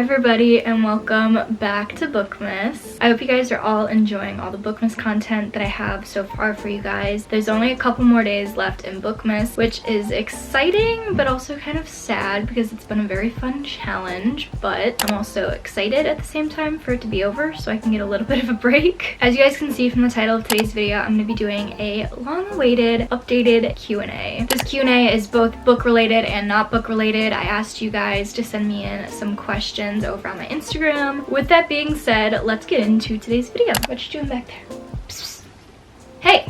everybody and welcome back to Bookmas. I hope you guys are all enjoying all the Bookmas content that I have so far for you guys. There's only a couple more days left in Bookmas, which is exciting but also kind of sad because it's been a very fun challenge, but I'm also excited at the same time for it to be over so I can get a little bit of a break. As you guys can see from the title of today's video, I'm going to be doing a long-awaited updated Q&A. This Q&A is both book related and not book related. I asked you guys to send me in some questions over on my Instagram. With that being said, let's get into today's video. What you doing back there? Psst, psst. Hey,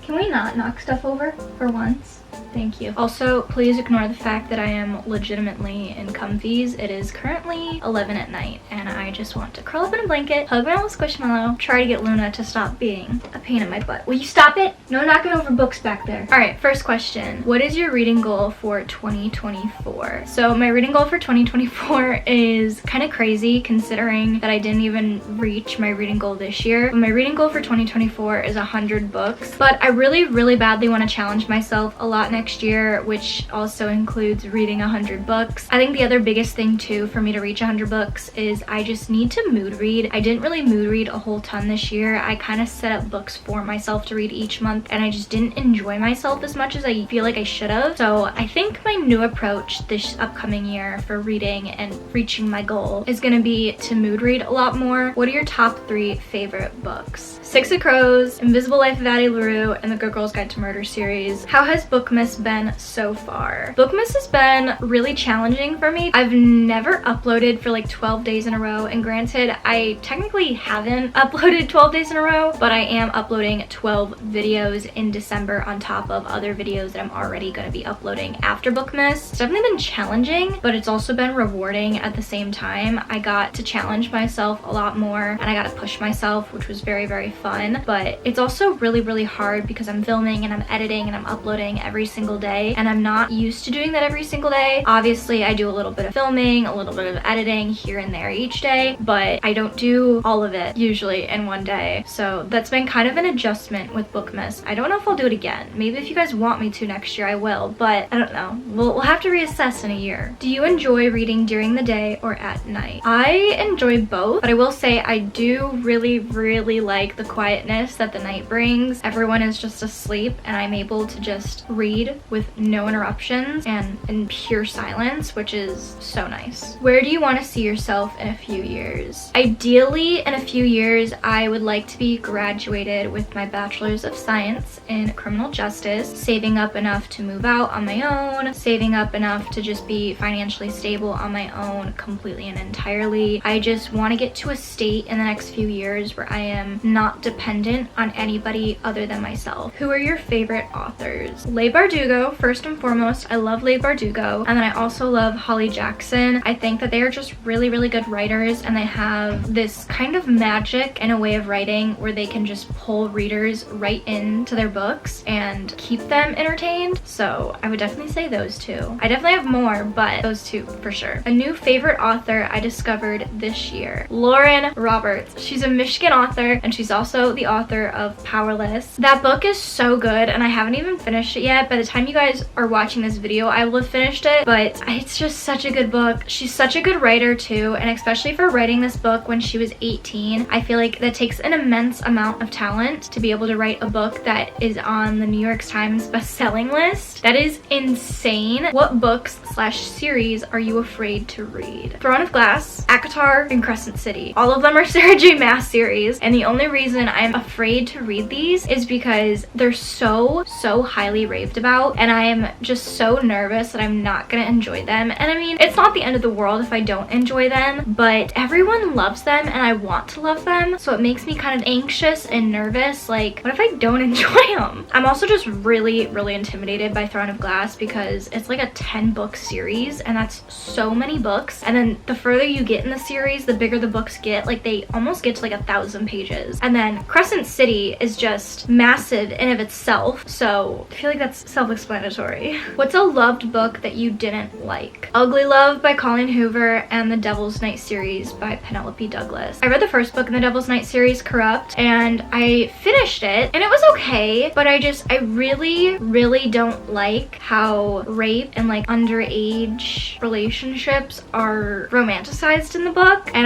can we not knock stuff over for once? Thank you. Also, please ignore the fact that I am legitimately in comfies. It is currently 11 at night and I just want to curl up in a blanket, hug my little squishmallow, try to get Luna to stop being a pain in my butt. Will you stop it? No knocking over books back there. All right, first question. What is your reading goal for 2024? So my reading goal for 2024 is kind of crazy considering that I didn't even reach my reading goal this year. But my reading goal for 2024 is 100 books, but I really badly want to challenge myself a lot next year, which also includes reading 100 books. I think the other biggest thing too for me to reach 100 books is I just need to mood read. I didn't really mood read a whole ton this year. I kind of set up books for myself to read each month and I just didn't enjoy myself as much as I feel like I should have. So I think my new approach this upcoming year for reading and reaching my goal is going to be to mood read a lot more. What are your top 3 favorite books? Six of Crows, Invisible Life of Addie LaRue, and the Good Girl's Guide to Murder series. How has Bookmas been so far? Bookmas has been really challenging for me. I've never uploaded for like 12 days in a row, and granted, I technically haven't uploaded 12 days in a row, but I am uploading 12 videos in December on top of other videos that I'm already going to be uploading after Bookmas. It's definitely been challenging, but it's also been rewarding at the same time. I got to challenge myself a lot more and I got to push myself, which was very fun, but it's also really hard because I'm filming and I'm editing and I'm uploading every single day and I'm not used to doing that every single day. Obviously I do a little bit of filming, a little bit of editing here and there each day, but I don't do all of it usually in one day. So that's been kind of an adjustment with Bookmas. I don't know if I'll do it again. Maybe if you guys want me to next year I will, but I don't know. We'll have to reassess in a year. Do you enjoy reading during the day or at night? I enjoy both, but I will say I do really like the quietness that the night brings. Everyone is just asleep and I'm able to just read with no interruptions and in pure silence, which is so nice. Where do you want to see yourself in a few years? Ideally, in a few years, I would like to be graduated with my Bachelor's of Science in Criminal Justice, saving up enough to move out on my own, saving up enough to just be financially stable on my own completely and entirely. I just want to get to a state in the next few years where I am not dependent on anybody other than myself. Who are your favorite authors? Leigh Bardugo, first and foremost. I love Leigh Bardugo, and then I also love Holly Jackson. I think that they are just really good writers and they have this kind of magic and a way of writing where they can just pull readers right into their books and keep them entertained. So I would definitely say those two. I definitely have more, but those two for sure. A new favorite author I discovered this year, Lauren Roberts. She's a Michigan author and she's also the author of Powerless. That book is so good and I haven't even finished it yet. By the time you guys are watching this video, I will have finished it, but it's just such a good book. She's such a good writer too, and especially for writing this book when she was 18, I feel like that takes an immense amount of talent to be able to write a book that is on the New York Times best-selling list. That is insane. What books / series are you afraid to read? Throne of Glass, ACOTAR, and Crescent City. All of them are Sarah J. Maas series, and the only reason I'm afraid to read these is because they're so highly raved about and I am just so nervous that I'm not gonna enjoy them. And I mean, it's not the end of the world if I don't enjoy them, but everyone loves them and I want to love them, so it makes me kind of anxious and nervous. Like, what if I don't enjoy them? I'm also just really intimidated by Throne of Glass because it's like a 10-book series and that's so many books, and then the further you get in the series, the bigger the books get. Like, they almost get to like 1,000 pages. And then Crescent City is just massive in of itself, so I feel like that's self-explanatory. What's a loved book that you didn't like? Ugly Love by Colleen Hoover and The Devil's Night series by Penelope Douglas. I read the first book in the Devil's Night series, Corrupt, and I finished it and it was okay, but I really don't like how rape and like underage relationships are romanticized in the book, and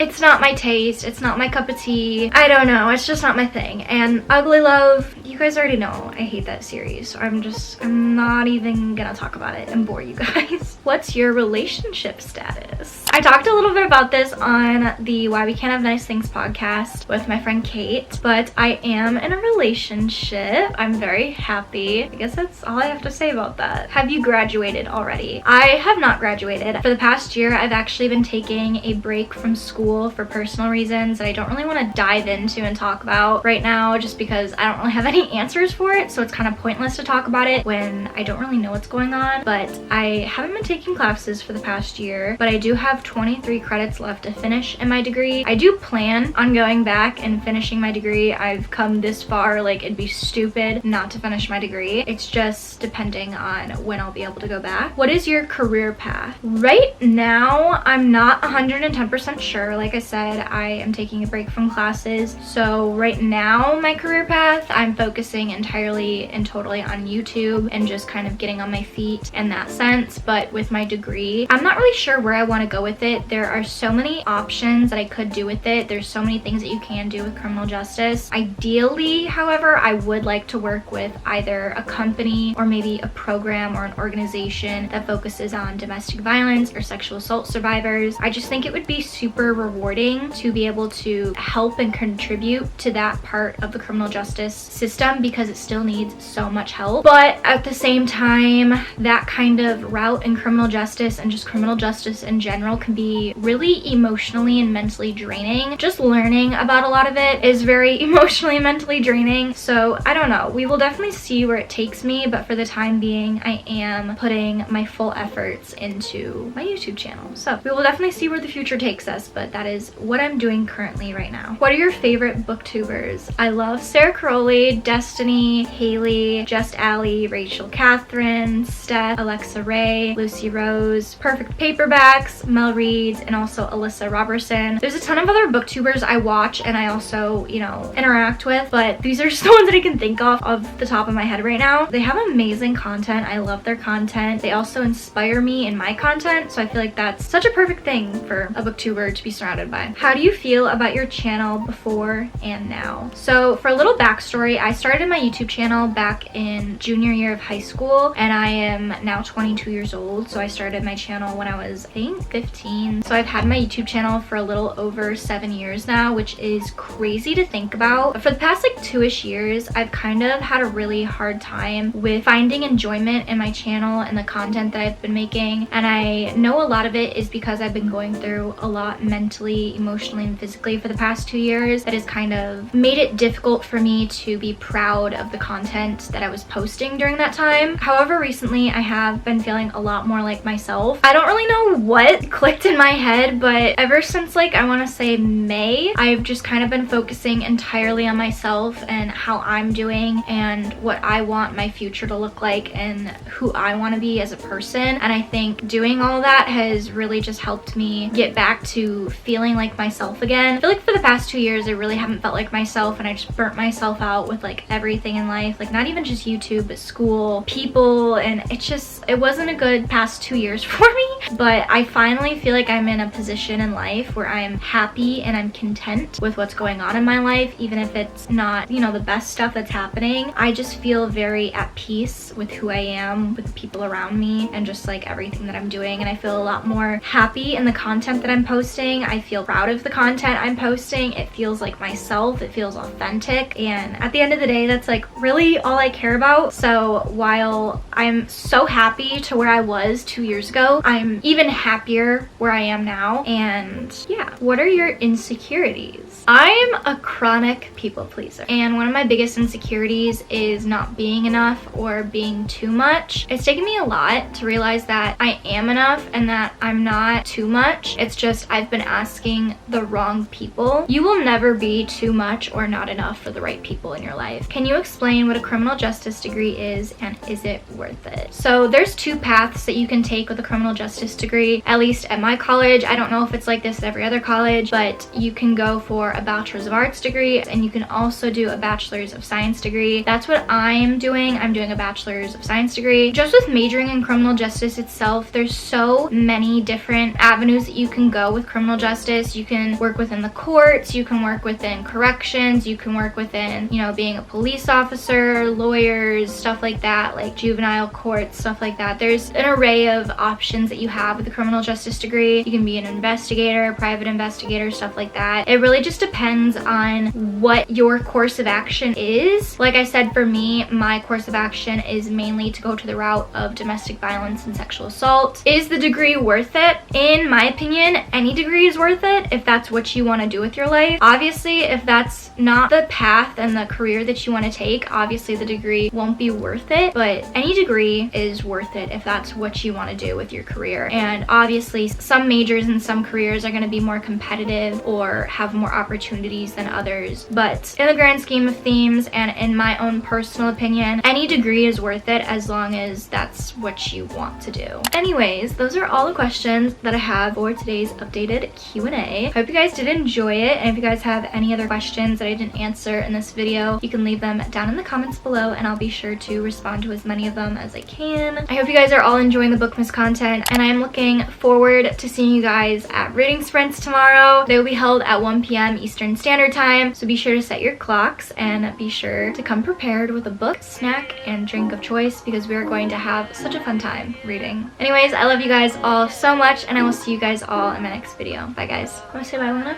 it's not my taste, it's not my cup of tea. I don't know, it's just not my thing. And Ugly Love, you guys already know I hate that series, so I'm not even gonna talk about it and bore you guys. What's your relationship status? I talked a little bit about this on the Why We Can't Have Nice Things podcast with my friend Kate, but I am in a relationship. I'm very happy. I guess that's all I have to say about that. Have you graduated already? I have not graduated. For the past year, I've actually been taking a break from school for personal reasons that I don't really want to dive into and talk about right now, just because I don't really have any answers for it, so it's kind of pointless to talk about it when I don't really know what's going on. But I haven't been taking classes for the past year, but I do have 23 credits left to finish in my degree. I do plan on going back and finishing my degree. I've come this far, like it'd be stupid not to finish my degree. It's just depending on when I'll be able to go back. What is your career path? Right now, I'm not 110% sure. Like I said, I am taking a break from classes. So right now, my career path, I'm focusing entirely and totally on YouTube and just kind of getting on my feet in that sense. But with my degree, I'm not really sure where I want to go with it. There are so many options that I could do with it. There's so many things that you can do with criminal justice. Ideally, however, I would like to work with either a company or maybe a program or an organization that focuses on domestic violence or sexual assault survivors. I just think it would be super rewarding to be able to help and contribute to that part of the criminal justice system, because it still needs so much help. But at the same time, that kind of route in criminal justice and just criminal justice in general can be really emotionally and mentally draining. Just learning about a lot of it is very emotionally and mentally draining. So I don't know. We will definitely see where it takes me, but for the time being, I am putting my full efforts into my YouTube channel. So we will definitely see where the future takes us, but that is what I'm doing currently right now. What are your favorite booktubers? I love Sarah Crowley, Destiny, Haley, Just Allie, Rachel Catherine, Steph, Alexa Ray, Lucy Rose, Perfect Paperbacks, Mel Reeds, and also Alyssa Robertson. There's a ton of other booktubers I watch and I also, you know, interact with, but these are just the ones that I can think of the top of my head right now. They have amazing content. I love their content. They also inspire me in my content, so I feel like that's such a perfect thing for a booktuber to be surrounded by. How do you feel about your channel before and now? So for a little backstory, I started my YouTube channel back in junior year of high school, and I am now 22 years old. So I started my channel when I was, I think, 15. So I've had my YouTube channel for a little over 7 years now, which is crazy to think about. But for the past like 2-ish years, I've kind of had a really hard time with finding enjoyment in my channel and the content that I've been making. And I know a lot of it is because I've been going through a lot mentally, emotionally, and physically for the past 2 years. That has kind of made it difficult for me to be proud of the content that I was posting during that time. However, recently I have been feeling a lot more like myself. I don't really know what clicked in my head, but ever since like I want to say May, I've just kind of been focusing entirely on myself and how I'm doing and what I want my future to look like and who I want to be as a person. And I think doing all that has really just helped me get back to feeling like myself again. I feel like for the past 2 years I really haven't felt like myself, and I just burnt myself out with like everything in life, like not even just YouTube but school, people, and it wasn't a good past 2 years for me. But I finally feel like I'm in a position in life where I'm happy and I'm content with what's going on in my life, even if it's not, you know, the best stuff that's happening. I just feel very at peace with who I am, with the people around me, and just like everything that I'm doing. And I feel a lot more happy in the content that I'm posting. I feel proud of the content I'm posting. It feels like myself. It feels authentic. And at the end of the day, that's like really all I care about. So while I'm so happy to where I was 2 years ago, I'm even happier where I am now. And yeah, what are your insecurities? I'm a chronic people pleaser, and one of my biggest insecurities is not being enough or being too much. It's taken me a lot to realize that I am enough and that I'm not too much. It's just I've been asking the wrong people. You will never be too much or not enough for the right people in your life. Can you explain what a criminal justice degree is and is it worth it? So there's two paths that you you can take with a criminal justice degree, at least at my college. I don't know if it's like this at every other college, but you can go for a bachelor's of arts degree and you can also do a bachelor's of science degree. That's what I'm doing. I'm doing a bachelor's of science degree. Just with majoring in criminal justice itself, there's so many different avenues that you can go with criminal justice. You can work within the courts, you can work within corrections, you can work within, you know, being a police officer, lawyers, stuff like that, like juvenile courts, stuff like that. There's an array of options that you have with the criminal justice degree. You can be an investigator, private investigator, stuff like that. It really just depends on what your course of action is. Like I said, for me, my course of action is mainly to go to the route of domestic violence and sexual assault. Is the degree worth it? In my opinion, any degree is worth it if that's what you want to do with your life. Obviously, if that's not the path and the career that you want to take, obviously the degree won't be worth it, but any degree is worth it if that's what you want to do with your career. And obviously some majors and some careers are going to be more competitive or have more opportunities than others, but in the grand scheme of things and in my own personal opinion, any degree is worth it as long as that's what you want to do. Anyways, those are all the questions that I have for today's updated Q&A. Hope you guys did enjoy it, and if you guys have any other questions that I didn't answer in this video, you can leave them down in the comments below and I'll be sure to respond to as many of them as I can. I hope you guys are all enjoying the bookmas content, and I'm looking forward to seeing you guys at reading sprints tomorrow. They will be held at 1 p.m. Eastern Standard Time, so be sure to set your clocks and be sure to come prepared with a book, snack, and drink of choice because we are going to have such a fun time reading. Anyways, I love you guys all so much, and I will see you guys all in my next video. Bye guys. Want to say bye, Luna?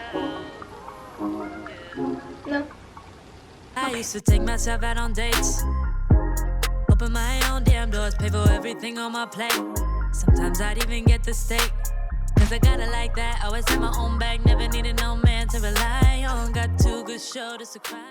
No? I used to take myself out on dates, open my own damn doors, pay for everything on my plate. Sometimes I'd even get the steak, cause I got it like that. Always had my own bag, never needed no man to rely on. Got two good shoulders to cry.